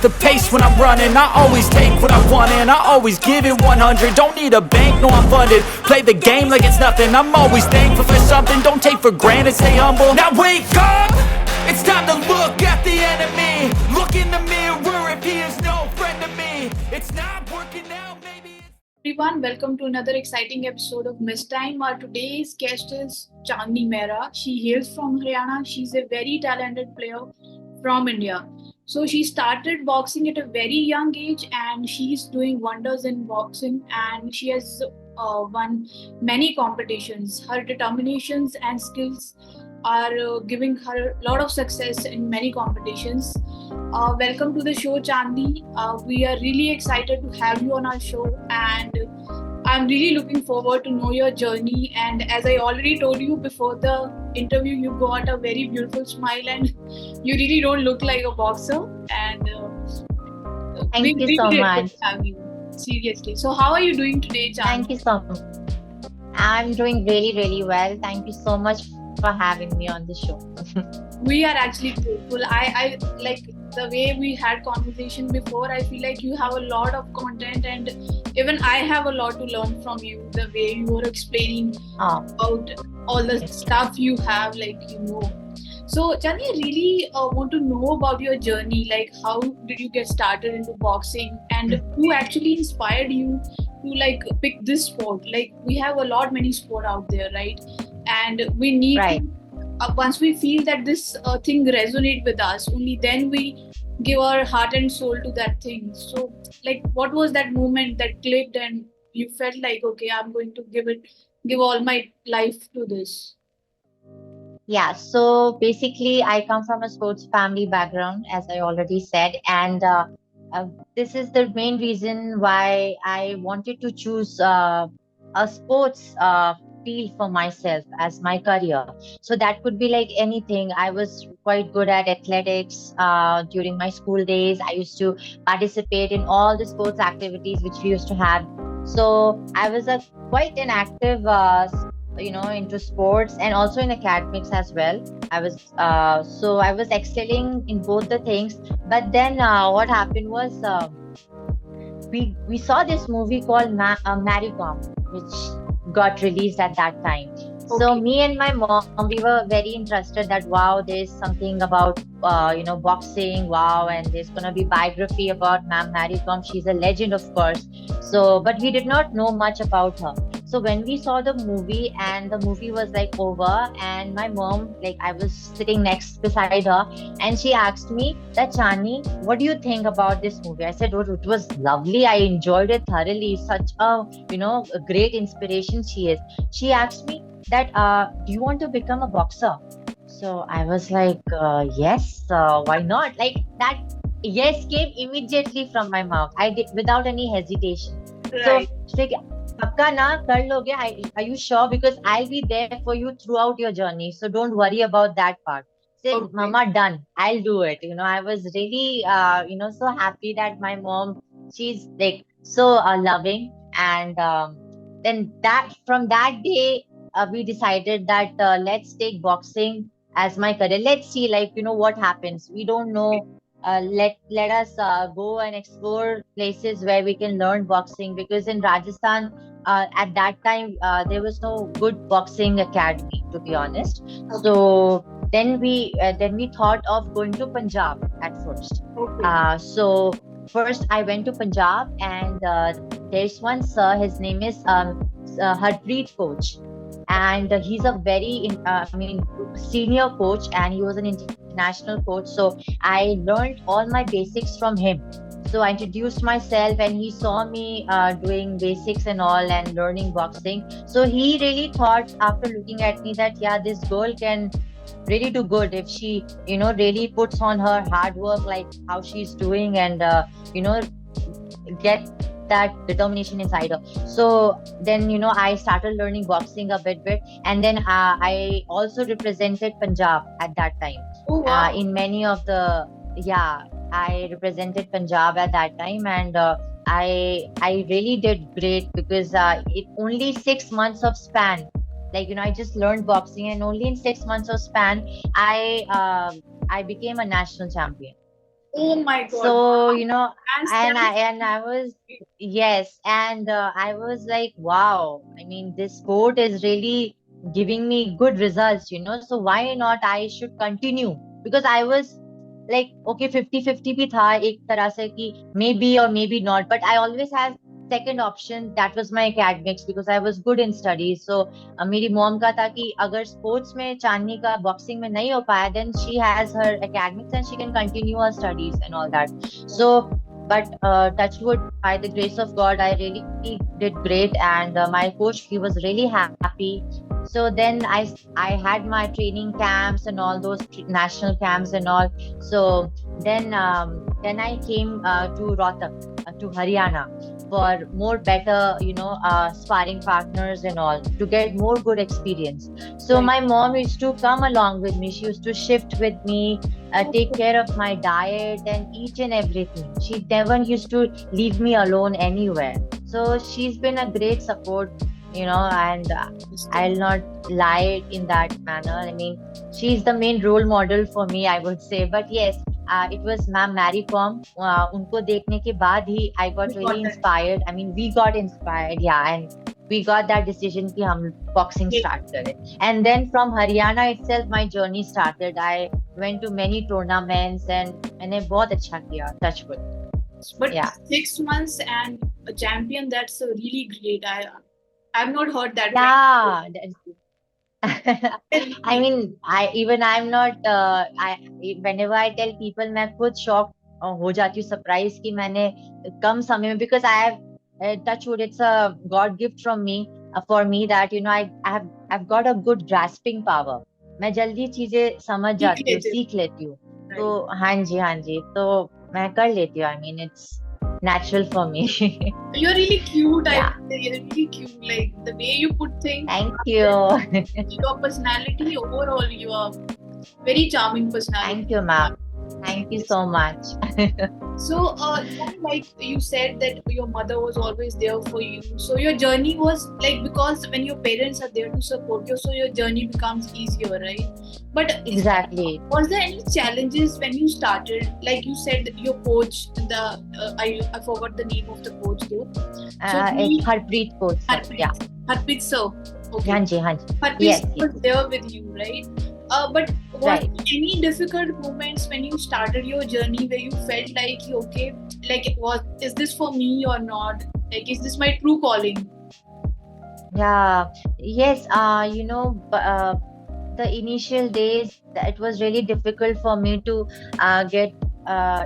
the pace when I'm running. I always take what I want and I always give it 100. Don't need a bank, no I'm funded. Play the game like it's nothing. I'm always thankful for something. Don't take for granted, stay humble. Now wake up, it's time to look at the enemy. Look in the mirror if he is no friend to me. It's not working out, maybe it's... Everyone, welcome to another exciting episode of Miss Time. Our today's guest is Chandni Mehra. She hails from Haryana. She's a very talented player from India. So she started boxing at a very young age and she's doing wonders in boxing, and she has won many competitions. Her determinations and skills are giving her a lot of success in many competitions. Welcome to the show, Chandni. We are really excited to have you on our show, and I'm really looking forward to know your journey. And as I already told you before the interview, you got a very beautiful smile, and you really don't look like a boxer. And Thank you so much. Have you. Seriously. So, how are you doing today, Chandni? Thank you so much. I'm doing really, really well. Thank you so much for having me on the show. We are actually grateful. I like the way we had conversation before. I feel like you have a lot of content, and even I have a lot to learn from you. The way you were explaining about all the stuff you have, So, Chandni, I really want to know about your journey. Like, how did you get started into boxing, and who actually inspired you to pick this sport? Like, we have many sport out there, right? And we need to, once we feel that this thing resonate with us, only then we give our heart and soul to that thing. So, what was that moment that clicked and you felt like, okay, I'm going to give all my life to this? Yeah, so basically, I come from a sports family background, as I already said, and this is the main reason why I wanted to choose a sports field for myself as my career. So that could be like anything. I was quite good at athletics during my school days. I used to participate in all the sports activities which we used to have. So I was quite an active into sports and also in academics as well. I was excelling in both the things. But then what happened was we saw this movie called Mary Kom, which got released at that time. Okay. So me and my mom, we were very interested that wow, there's something about boxing, wow, and there's gonna be biography about Ma'am Mary Kom. She's a legend, of course. So, but we did not know much about her. So when we saw the movie and the movie was over, and my mom, I was sitting next beside her, and she asked me that, Chandni, what do you think about this movie? I said, oh, it was lovely. I enjoyed it thoroughly. Such a great inspiration she is. She asked me that, do you want to become a boxer? So I was like, yes, why not? That yes came immediately from my mouth. I did without any hesitation. Right. So she's like, Pakka na kar loge? Are you sure? Because I'll be there for you throughout your journey. So don't worry about that part. Say, Okay. Mama, done. I'll do it. I was really, so happy that my mom, she's so loving. And then from that day, we decided that let's take boxing as my career. Let's see, what happens. We don't know. Let us go and explore places where we can learn boxing, because in Rajasthan at that time there was no good boxing academy, to be honest. Okay. So then we thought of going to Punjab at first. Okay. So first I went to Punjab, and there's one sir, his name is Harpreet coach, and he's a very senior coach, and he was an international coach. So I learned all my basics from him. So I introduced myself, and he saw me doing basics and all and learning boxing. So he really thought, after looking at me, that yeah, this girl can really do good if she really puts on her hard work, like how she's doing, and get that determination inside her. So then I started learning boxing a bit, and then I also represented Punjab at that time. Oh, wow. In many of the I represented Punjab at that time, and I really did great, because it only 6 months of span. I just learned boxing, and only in 6 months of span I became a national champion. Oh my God. So, Wow. And and I was, yes, and I was like, wow, I mean, this sport is really giving me good results, so why not I should continue? Because I was like, okay, 50-50 भी था एक तरह से कि maybe or maybe not, but I always had second option, that was my academics because I was good in studies. So मेरी mom का था कि अगर स्पोर्ट्स में चांदनी का बॉक्सिंग में नहीं हो पाया, then she has her academics and she can continue her studies and all that. So but touch wood, by the grace of God, I really did great, and my coach, he was really happy. So then I had my training camps and all those national camps and all. So then I came to Rohtak, to Haryana, for more better, sparring partners and all, to get more good experience. So right. my mom used to come along with me. She used to shift with me, take care of my diet and each and everything. She never used to leave me alone anywhere. So she's been a great support, and I'll not lie in that manner. I mean, she's the main role model for me, I would say. But yes, it was Ma'am Mary Kom. उनको देखने के बाद ही I got You really got that. inspired. I mean, we got inspired, yeah, and we got that decision कि हम boxing Yeah. start करें. And then from Haryana itself, my journey started. I went to many tournaments and मैंने बहुत अच्छा किया, touch wood. But Yeah. 6 months and a champion, that's really great. I've not heard that. Yeah. Really. I mean, I'm not. Whenever I tell people, मैं खुद shock हो जाती हूँ, surprise कि मैंने कम समय में, because I have touch wood, it's a God gift from me, for me, that I've got a good grasping power. मैं जल्दी चीजें समझ जाती हूँ, सीख लेती हूँ. तो हाँ जी, तो मैं कर लेती हूँ. I mean, it's natural for me. You're really cute. Yeah. You're really cute. Like the way you put things. Thank you. Your personality overall, you are very charming personality. Thank you, ma'am. Thank you so much. So, like you said that your mother was always there for you. So your journey was like, because when your parents are there to support you, so your journey becomes easier, right? But Exactly. was there any challenges when you started? Like you said, your coach, I forgot the name of the coach though. It's Harpreet coach. Yeah. Harpreet sir. Okay. हाँ जी. Harpreet Yes, was there with you, right? But was Right. any difficult moments when you started your journey where you felt like, okay, like is this for me or not? Like, is this my true calling? Yeah. Yes. The initial days, it was really difficult for me to get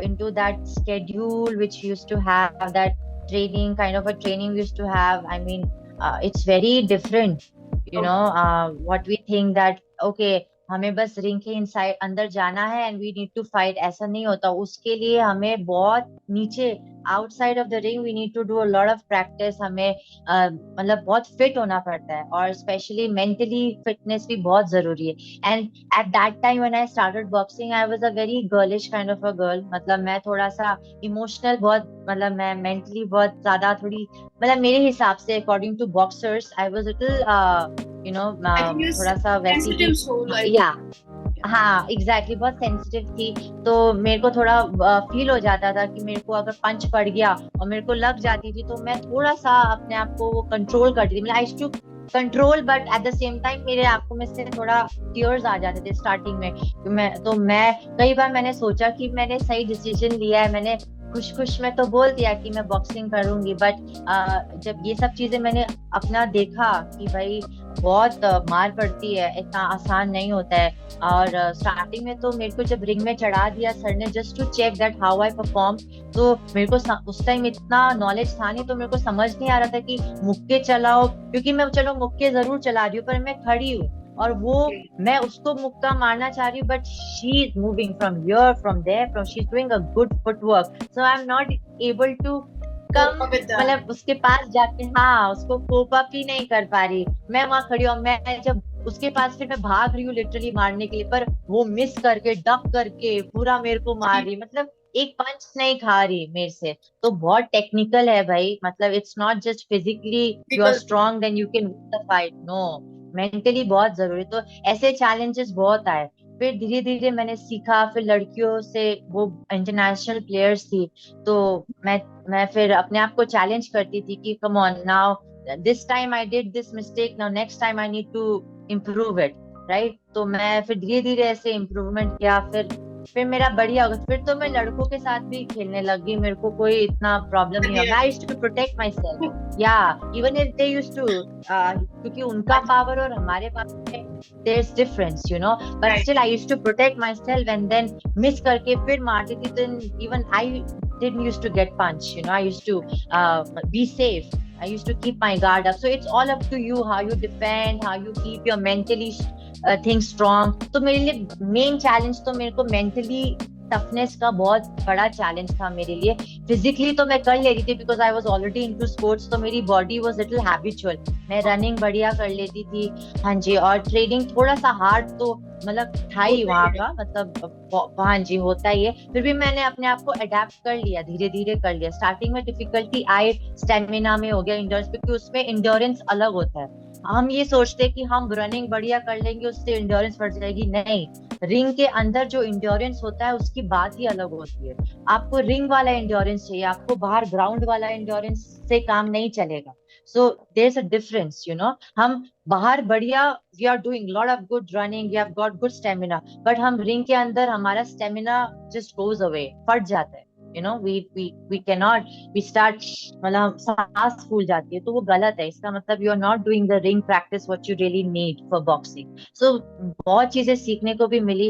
into that schedule which used to have that training, kind of a training we used to have. I mean, it's very different. What we think that, okay, हमें बस ring के inside अंदर जाना है and we need to fight, ऐसा नहीं होता. उसके लिए हमें बहुत नीचे, outside of the ring, we need to do a lot of practice. हमें मतलब बहुत फिट होना पड़ता है, और स्पेशली मेंटली फिटनेस भी बहुत जरूरी है. And at that time when I started boxing, I was a very girlish kind of a girl. मतलब मैं थोड़ा सा इमोशनल, बहुत, मतलब मैं मेंटली बहुत ज्यादा, थोड़ी, मतलब मेरे हिसाब से according to boxers, I was little थोड़ा सा वैसी ही. या हाँ, एग्जैक्टली, बहुत सेंसिटिव थी. तो मेरे को थोड़ा फील हो जाता था कि मेरे को अगर पंच पड़ गया और मेरे को लग जाती थी, तो मैं थोड़ा सा अपने आप को वो कंट्रोल करती थी. मतलब I to control, but at the same time मेरे आंखों में से थोड़ा टीयर्स आ जाते थे स्टार्टिंग में. मैं कई बार मैंने सोचा कि मैंने सही डिसीजन लिया है. मैंने खुश में तो बोल दिया कि मैं बॉक्सिंग करूंगी, बट जब ये सब चीजें मैंने अपना देखा कि भाई बहुत मार पड़ती है, इतना आसान नहीं होता है. और स्टार्टिंग में तो मेरे को जब रिंग में चढ़ा दिया सर ने, just to check that how I perform, तो मेरे को उस टाइम इतना नॉलेज था नहीं, तो मेरे को समझ नहीं आ रहा था कि मुक्के चलाओ, क्योंकि मैं चलो मुक्के जरूर चला रही हूँ, पर मैं खड़ी हूँ और वो मैं उसको मुक्का मारना चाह रही हूँ, but she is moving from here, from there, she is doing a good footwork. So I am not able to come, मतलब उसके पास जाके, हाँ, उसको कोप अप ही नहीं कर पा रही. मैं वहां खड़ी हूँ, मैं जब उसके पास, फिर मैं भाग रही हूँ लिटरली मारने के लिए, पर वो मिस करके, डक करके पूरा मेरे को मार रही, मतलब एक पंच नहीं खा रही मेरे से. तो बहुत टेक्निकल है भाई. मतलब it's not just physically you are strong then you can win the fight. No, mentally बहुत जरूरी. तो ऐसे चैलेंजेस बहुत आए. फिर धीरे धीरे मैंने सीखा, फिर लड़कियों से, वो इंटरनेशनल प्लेयर्स थी, तो मैं फिर अपने आप को चैलेंज करती थी कि come on now, this time I did this mistake, now next time I need to improve it, right. तो मैं फिर धीरे धीरे ऐसे इम्प्रूवमेंट किया, फिर मेरा बढ़िया हो गया। फिर तो मैं लड़कों के साथ भी खेलने लगी, मेरे को कोई इतना प्रॉब्लम नहीं हुआ। मैं I used to protect myself, या even if they used to, क्योंकि उनका पावर और हमारे पावर में there's difference, you know, but Right. still I used to protect myself, and then miss करके फिर मारती थी, then even I didn't used to get punched, you know, I used to be safe, I used to keep my guard up. So it's all up to you how you defend, how you keep your mentally things strong. तो मेरे लिए main challenge तो मेरे को mentally toughness का बहुत बड़ा challenge था मेरे लिए। फिजिकली तो मैं कर ले रही थी because I was already into sports, तो मेरी बॉडी वाज लिटिल हैबिचुअल, मैं रनिंग बढ़िया कर लेती थी। हाँ जी, और ट्रेनिंग थोड़ा सा हार्ड तो मतलब था ही वहाँ का, मतलब हाँ जी होता ही है। फिर भी मैंने अपने आप को अडेप्ट कर लिया, धीरे धीरे कर लिया। स्टार्टिंग में डिफिकल्टी आई स्टेमिना में हो गया, इंडोरेंस, क्योंकि उसमें इंडोरेंस अलग होता है। हम ये सोचते हैं कि हम रनिंग बढ़िया कर लेंगे उससे इंडोरेंस बढ़ जाएगी, नहीं। रिंग के अंदर जो इंडोरेंस होता है उसकी बात ही अलग होती है। आपको रिंग वाला इंडोरेंस चाहिए, आपको बाहर ग्राउंड वाला इंडोरेंस से काम नहीं चलेगा। So there is a difference, you know. हम बाहर बढ़िया, we are doing lot of good running, we have got good stamina, but हम रिंग के अंदर हमारा स्टेमिना जस्ट गोज अवे, फट जाता है। You know, we can not, we start, मतलब सांस फूल जाती है, तो वो गलत है। इसका मतलब you are not doing the ring practice what you really need for boxing. So बहुत चीजें सीखने को भी मिली,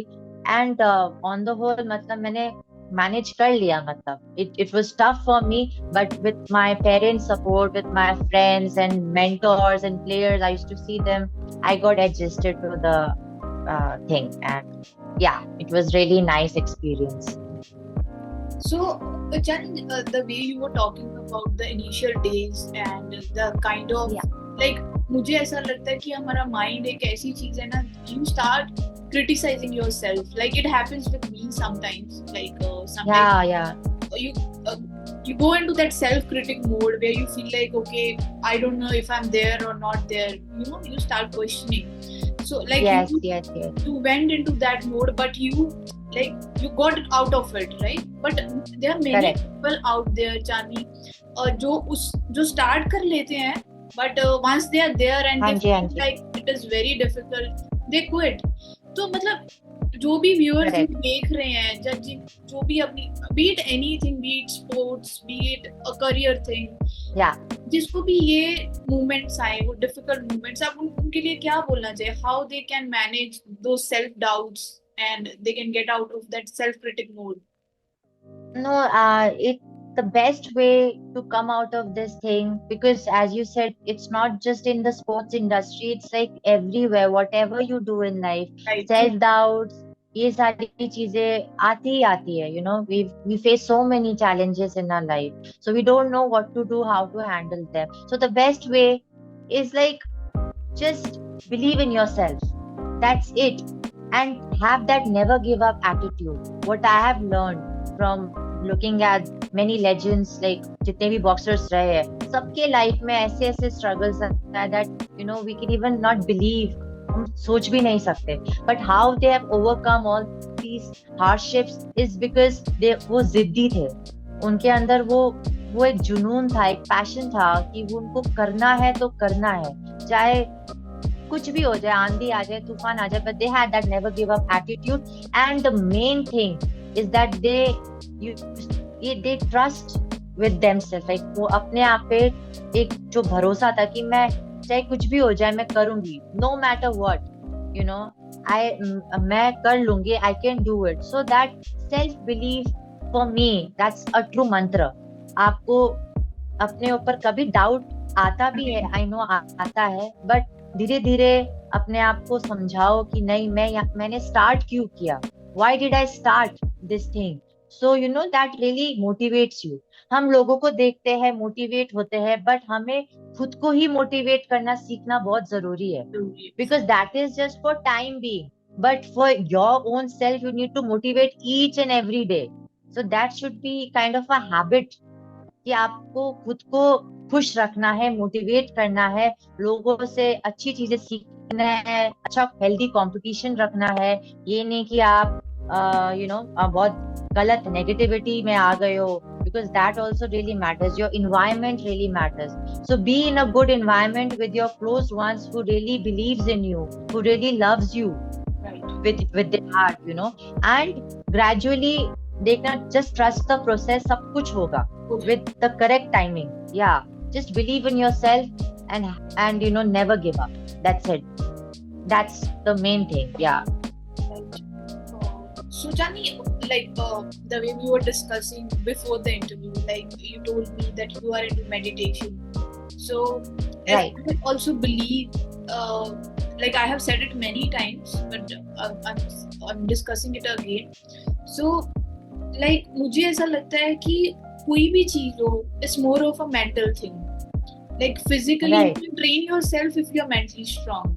एंड ऑन द होल मतलब मैंने मैनेज कर लिया। मतलब it was tough for me, but with my parents support, with my friends and mentors and players, I used to see them, I got adjusted to the thing, and yeah, it was really nice experience. So, Chan, the way you were talking about the initial days and the kind of like, मुझे ऐसा लगता है कि हमारा mind एक ऐसी चीज है ना, you start criticizing yourself. Like it happens with me sometimes. Like sometimes you go into that self-critic mode where you feel like, okay, I don't know if I'm there or not there. You know, you start questioning. So like you went into that mode, but you got out of it, right? But there are many people out there, Chani, जो start कर लेते हैं, but once they are there and they feel like it is very difficult, they quit. तो मतलब जो भी viewers देख रहे हैं, judging, जो भी अपनी, be it anything, be it sports, be it a career thing, जिसको भी ये moments आए, वो difficult moments, आप उनके लिए क्या बोलना चाहिए? How they can manage those self doubts and they can get out of that self-critic mode? No, the best way to come out of this thing, because as you said, it's not just in the sports industry, it's like everywhere, whatever you do in life, self doubts, ये सारी चीजें आती ही आती है। You know, we face so many challenges in our life, so we don't know what to do, how to handle them. So the best way is like just believe in yourself, that's it, and have that never give up attitude. What I have learned from looking at many legends, like जितने भी boxers रहे हैं, सबके life में ऐसे ऐसे struggles हैं that you know we can even not believe, हम सोच भी नहीं सकते, but how they have overcome all these hardships is because वो जिद्दी थे, उनके अंदर वो एक जुनून था, एक पैशन था कि वो उनको करना है तो करना है, चाहे कुछ भी हो जाए, आंधी आ जाए, तूफान आ जाए, but they had that never give up attitude. And the main thing is that they trust with themselves, like वो अपने आप पे एक जो भरोसा था कि मैं चाहे कुछ भी हो जाए मैं करूंगी, no matter what, you know, मैं कर लूंगी, I can do it. So that self belief for me, that's a true mantra. आपको अपने ऊपर कभी डाउट आता भी है, I know आता है, but धीरे धीरे अपने आप को समझाओ कि नहीं, मैंने स्टार्ट क्यों किया, why did I start this thing? So you know that really motivates you. हम लोगों को देखते हैं, मोटिवेट होते हैं, बट हमें खुद को ही मोटिवेट करना सीखना बहुत जरूरी है, because that is just for time being, but for your own self you need to motivate each and every day. So that should be kind of a habit कि आपको खुद को खुश रखना है, मोटिवेट करना है, लोगों से अच्छी चीजें सीखना है, अच्छा हेल्दी कंपटीशन रखना है। ये नहीं कि आप बहुत गलत नेगेटिविटी में आ गए हो, because that also really matters. Your environment really matters. So be in a good environment with your close ones who really believes in you, who really loves you right. with their heart, and gradually देखना, just trust the process, सब कुछ होगा with the correct timing. Yeah, just believe in yourself and never give up. That's it. That's the main thing. Yeah. So Jani, like the way we were discussing before the interview, like you told me that you are into meditation. So Right. I also believe, like I have said it many times, but I'm discussing it again. So like मुझे ऐसा लगता है कि कोई भी चीज हो, it's more of a mental thing. Like physically, Right. you can train yourself if you're mentally strong.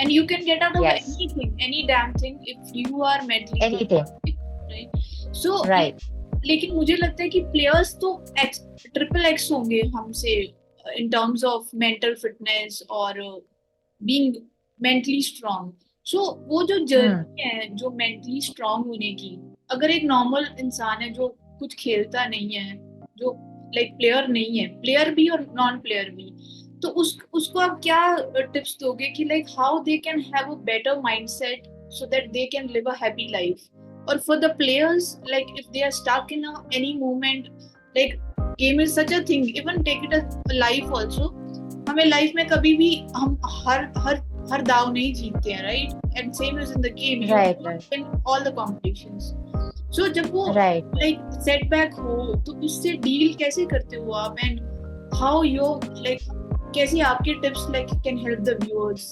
And you can get out of Yes. anything, any damn thing, if you are mentally Anything. good, right? So, Right. लेकिन मुझे लगता है कि players तो XXX होंगे हमसे in terms of mental fitness और being mentally strong. So वो जो जर्नी है जो mentally strong होने की, अगर एक normal इंसान है जो कुछ खेलता नहीं है, जो like player नहीं है, player भी और non player भी, तो उसको आप क्या टिप्स दोगे कि like how they can have a better mindset so that they can live a happy life? और for the players, like if they are stuck in any moment, like game is such a thing, even take it a life also, हमें life में कभी भी हम हर दाव नहीं जीतते हैं, right? And same is in the game, you win all the competitions. So जब वो लाइक सेटबैक हो तो उससे डील कैसे करते हो आप, एंड हाउ यू लाइक कैसे आपके tips like can help the viewers?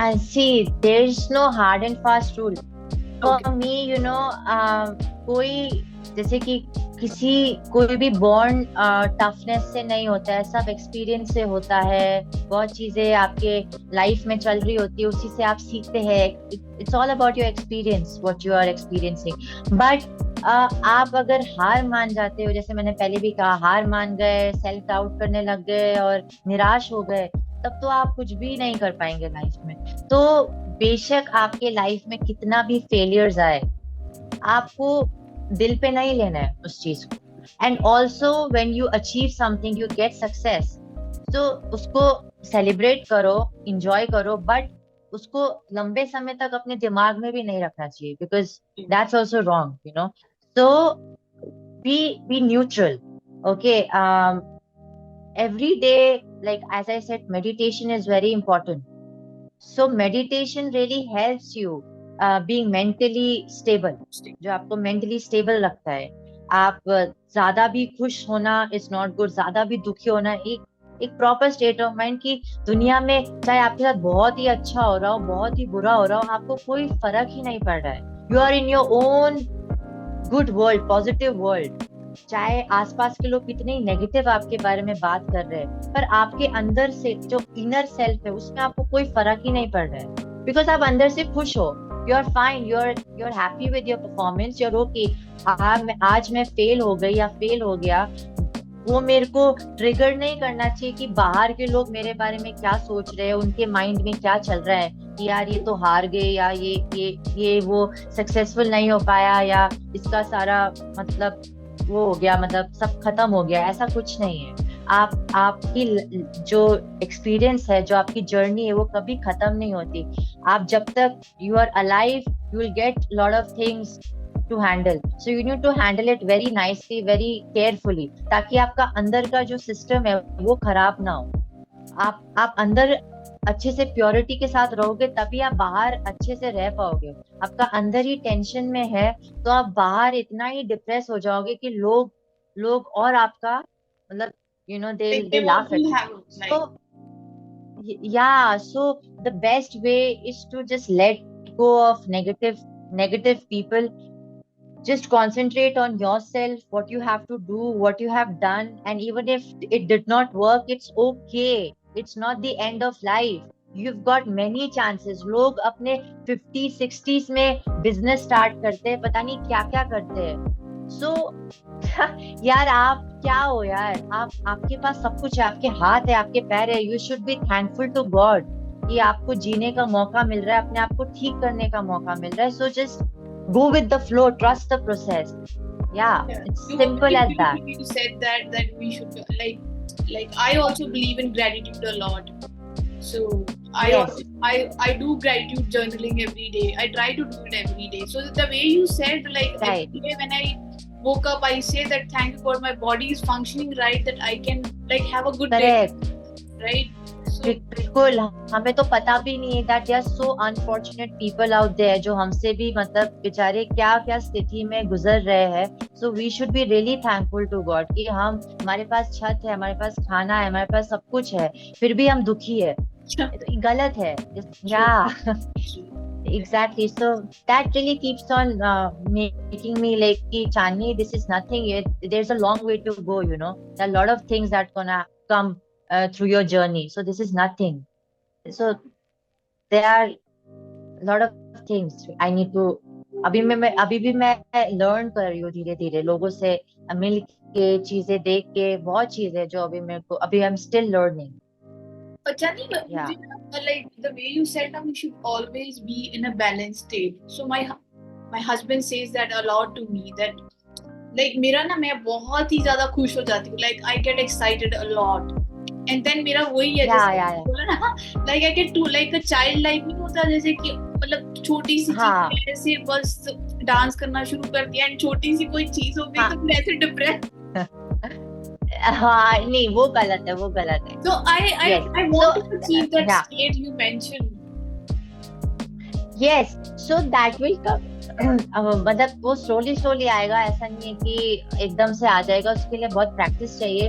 And see, there's no hard and fast rule. For me, कोई जैसे कि कोई भी बॉर्न टफनेस से नहीं होता है, सब एक्सपीरियंस से होता है. बहुत चीजें आपके लाइफ में चल रही होती है, उसी से आप सीखते हैं. It's all about your experience, what you are experiencing. But आप अगर हार मान जाते हो, जैसे मैंने पहले भी कहा, हार मान गए, सेल्फ डाउट करने लग गए और निराश हो गए, तब तो आप कुछ भी नहीं कर पाएंगे लाइफ में. तो बेशक आपके लाइफ में कितना भी फेलियर्स आए, आपको दिल पे नहीं लेना है उस चीज को. And also when you achieve something, you get success, तो उसको सेलिब्रेट करो, एंजॉय करो, बट उसको लंबे समय तक अपने दिमाग में भी नहीं रखना चाहिए, because that's also wrong. So be neutral. Okay. Every day, like as I said, meditation is very important. So meditation really helps you being mentally stable. जो आपको mentally stable रखता है. आप ज्यादा भी खुश होना is not good, ज्यादा भी दुखी होना, एक प्रॉपर स्टेट ऑफ माइंड की दुनिया में, चाहे आपके साथ बहुत ही अच्छा हो रहा हो, बहुत ही बुरा हो रहा हो, आपको कोई फर्क ही नहीं पड़ रहा है. You are in your own good world, positive world. चाहे आसपास के लोग कितने ही नेगेटिव आपके बारे में बात कर रहे हैं, पर आपके अंदर से जो इनर सेल्फ है, उसमें आपको कोई फर्क ही नहीं पड़ रहा है, बिकॉज आप अंदर से खुश हो. You are fine, you are happy with your performance, you are okay. आज मैं फेल हो गई या फेल हो गया, वो मेरे को ट्रिगर नहीं करना चाहिए कि बाहर के लोग मेरे बारे में क्या सोच रहे हैं, उनके माइंड में क्या चल रहा है कि यार ये तो हार गए, या ये वो सक्सेसफुल नहीं हो पाया, या इसका सारा मतलब वो हो गया, मतलब सब खत्म हो गया. ऐसा कुछ नहीं है. आपकी जो एक्सपीरियंस है, जो आपकी जर्नी है, वो कभी खत्म नहीं होती. आप जब तक you are alive, you will get lot of things to handle. So you need to handle it very nicely, very carefully, ताकि आपका अंदर का जो सिस्टम है वो खराब ना हो. आप अंदर अच्छे से प्योरिटी के साथ रहोगे, तभी आप बाहर अच्छे से रह पाओगे. आपका अंदर ही टेंशन में है, तो आप बाहर इतना ही डिप्रेस हो जाओगे कि लोग और आपका मतलब they laugh at you. So yeah, so the best way is to just let go of negative people. Just concentrate on yourself, what you have to do, what you have done, and even if it did not work, it's okay. It's not the end of life. You've got many chances. लोग अपने 50-60s में business start करते हैं, पता नहीं क्या क्या करते हैं. So यार आप क्या हो यार, आपके पास सब कुछ है, आपके हाथ है, आपके पैर है, you should be thankful to God कि आपको जीने का मौका मिल रहा है, अपने आप को ठीक करने का मौका मिल रहा है. So just go with the flow, trust the process. Yeah, it's simple as that. You said that we should like I also believe in gratitude a lot. So Yes. I do gratitude journaling every day. I try to do it every day. So the way you said, like Right. every day when I woke up, I say that thank God my body is functioning right, that I can like have a good Correct. day, right? So बिल्कुल, हमें तो पता भी नहीं है that there are so unfortunate people out there जो हमसे भी मतलब बेचारे क्या क्या स्थिति में गुजर रहे हैं. So we should be really thankful to God कि हमारे पास छत है, हमारे पास खाना है, हमारे पास सब कुछ है, फिर भी हम दुखी है. तो ये गलत है. Yeah. Exactly. So that really keeps on making me like कि Chandni, this is nothing. There's a long way to go, you know. There are a lot of things that gonna come through your journey. So this is nothing. So there are a lot of things I need to. अभी भी मैं learn कर रही हूँ धीरे धीरे, लोगों से मिल के, चीजें देख के, बहुत चीजें जो अभी मेरे को, अभी I am still learning. But Chani, Yeah. like the way you said, we should always be in a balanced state. So my husband says that a lot to me, that like मेरा ना, मैं बहुत ही ज़्यादा खुश हो जाती हूँ, like I get excited a lot, and then मेरा वही है, Yeah. बोला ना, like I get to like a child like नहीं होता, जैसे कि मतलब छोटी सी चीज ऐसे बस डांस करना शुरू कर दिया, एंड छोटी सी कोई चीज हो गई तो फिर ऐसे डिप्रेस. हाँ नहीं, वो गलत है, वो गलत है. So I want to achieve that state you mentioned. Yes, so that will come. मतलब वो slowly आएगा, ऐसा नहीं है कि एकदम से आ जाएगा, उसके लिए बहुत प्रैक्टिस चाहिए.